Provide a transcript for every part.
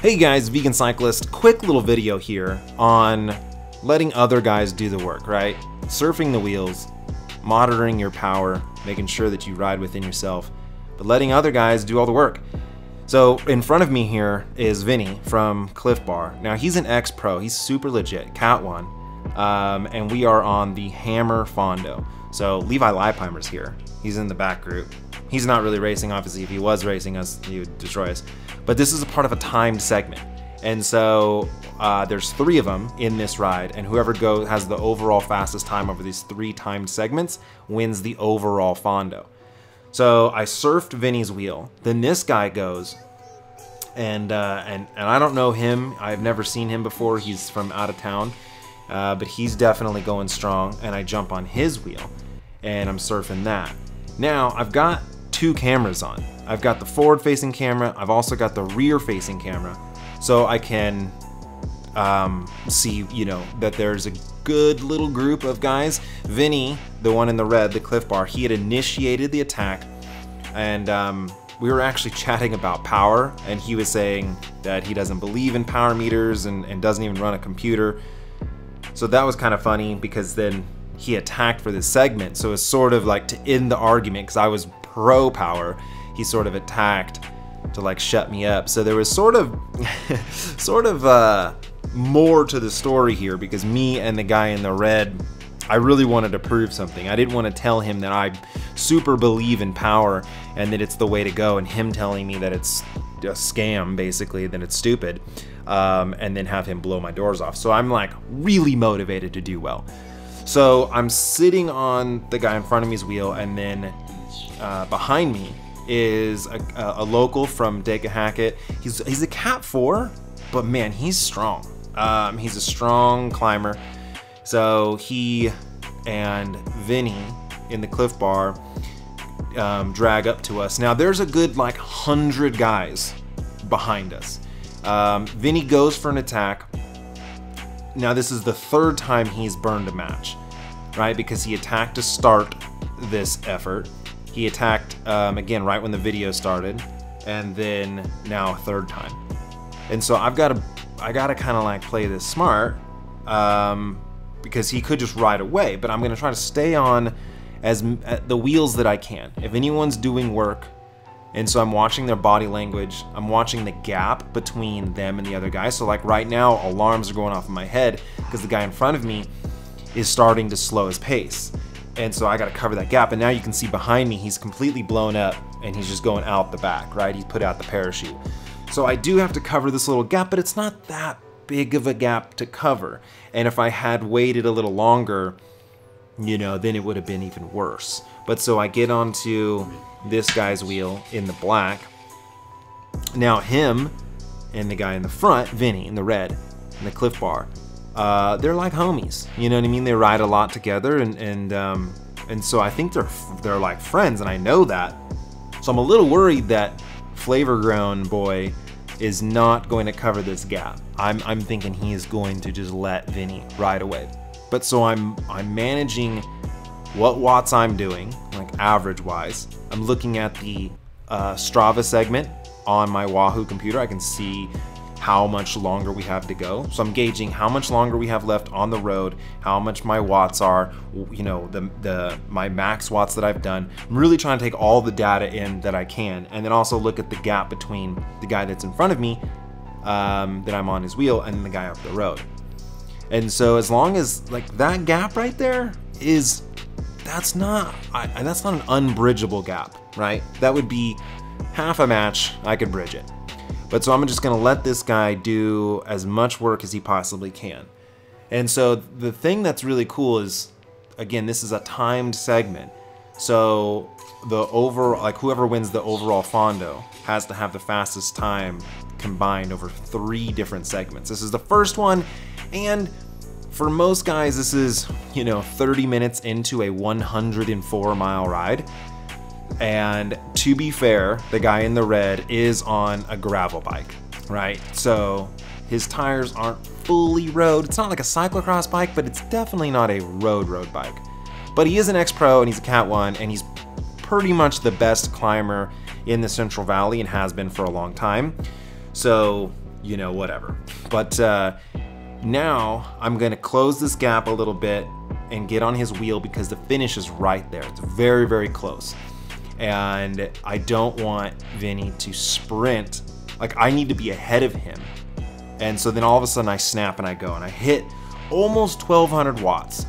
Hey guys, Vegan Cyclist, quick little video here on letting other guys do the work, right? Surfing the wheels, monitoring your power, making sure that you ride within yourself, but letting other guys do all the work. So in front of me here is Vinny from Cliff Bar. Now he's an ex-pro, he's super legit, Cat 1, and we are on the Hammer Fondo. So Levi Leipheimer's here, he's in the back group. He's not really racing, obviously. If he was racing us, he would destroy us. But this is a part of a timed segment. And so there's 3 of them in this ride, and whoever has the overall fastest time over these 3 timed segments wins the overall fondo. So I surfed Vinny's wheel. Then this guy goes, and I don't know him. I've never seen him before. He's from out of town, but he's definitely going strong. And I jump on his wheel, and I'm surfing that. Now I've got 2 cameras on. I've got the forward-facing camera. I've also got the rear-facing camera, so I can see, you know, that there's a good little group of guys. Vinny, the one in the red, the Cliff Bar, he had initiated the attack, and we were actually chatting about power, and he was saying that he doesn't believe in power meters and doesn't even run a computer. So that was kind of funny because then he attacked for this segment, so it's sort of like to end the argument, because I was pro power, he sort of attacked to like shut me up. So there was sort of more to the story here, because me and the guy in the red, I really wanted to prove something. I didn't want to tell him that I super believe in power and that it's the way to go, and him telling me that it's a scam, basically, that it's stupid, and then have him blow my doors off. So I'm like really motivated to do well. So I'm sitting on the guy in front of me's wheel, and then behind me is a local from Hackett. He's a Cat 4, but man, he's strong. He's a strong climber. So he and Vinny in the Cliff Bar drag up to us. Now there's a good like 100 guys behind us. Vinny goes for an attack. Now this is the 3rd time he's burned a match, right? Because he attacked to start this effort. He attacked again right when the video started, and then now a 3rd time. And so I gotta kind of like play this smart, because he could just ride away, but I'm gonna try to stay on the wheels that I can. If anyone's doing work, and so I'm watching their body language, I'm watching the gap between them and the other guy. So like right now, alarms are going off in my head because the guy in front of me is starting to slow his pace. And so I gotta cover that gap. And now you can see behind me, he's completely blown up and he's just going out the back, right? He's put out the parachute. So I do have to cover this little gap, but it's not that big of a gap to cover. And if I had waited a little longer, you know, then it would have been even worse. But so I get onto this guy's wheel in the black. Now him and the guy in the front, Vinny in the red, in the Cliff Bar, they're like homies. You know what I mean? They ride a lot together, and so I think they're like friends, and I know that. So I'm a little worried that Flavor Grown Boy is not going to cover this gap. I'm thinking he is going to just let Vinny ride away. But so I'm managing what watts I'm doing, like average wise. I'm looking at the Strava segment on my Wahoo computer. I can see how much longer we have to go. So I'm gauging how much longer we have left on the road, how much my watts are, you know, my max watts that I've done. I'm really trying to take all the data in that I can, and then also look at the gap between the guy that's in front of me, that I'm on his wheel, and the guy up the road. And so as long as like that gap right there is, that's not an unbridgeable gap, right? That would be half a match, I could bridge it. But so I'm just gonna let this guy do as much work as he possibly can. And so the thing that's really cool is, again, this is a timed segment. So whoever wins the overall fondo has to have the fastest time combined over 3 different segments. This is the first one, and for most guys, this is, you know, 30 minutes into a 104-mile ride. And to be fair, the guy in the red is on a gravel bike, right? So his tires aren't fully road. It's not like a cyclocross bike, but it's definitely not a road bike. But he is an ex-pro, and he's a Cat 1, and he's pretty much the best climber in the Central Valley and has been for a long time. So you know, whatever. But now I'm gonna close this gap a little bit and get on his wheel because the finish is right there. It's very, very close. And I don't want Vinny to sprint. Like, I need to be ahead of him. And so then all of a sudden I snap and I go and I hit almost 1200 watts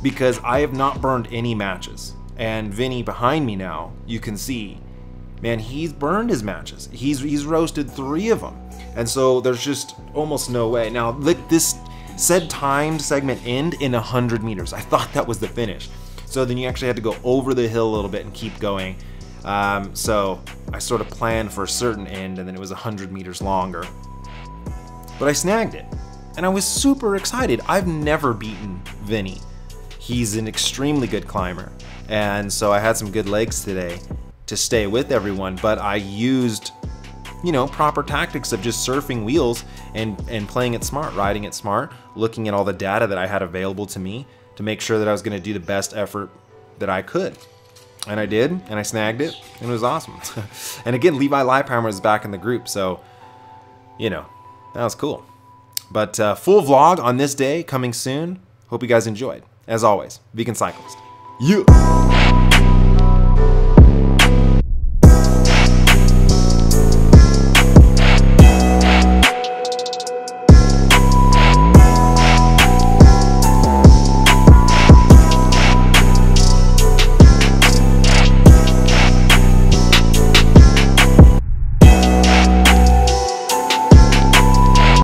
because I have not burned any matches. And Vinny behind me now, you can see, man, he's burned his matches. He's roasted 3 of them. And so there's just almost no way. Now, this said timed segment end in 100 meters. I thought that was the finish. So then you actually had to go over the hill a little bit and keep going. So I sort of planned for a certain end and then it was 100 meters longer. But I snagged it. And I was super excited. I've never beaten Vinny. He's an extremely good climber. And so I had some good legs today to stay with everyone, but I used, you know, proper tactics of just surfing wheels and playing it smart, riding it smart, looking at all the data that I had available to me to make sure that I was going to do the best effort that I could. And I did, and I snagged it, and it was awesome. And again, Levi Leipheimer was back in the group, so, you know, that was cool. But full vlog on this day coming soon. Hope you guys enjoyed. As always, Vegan Cyclist. Yeah!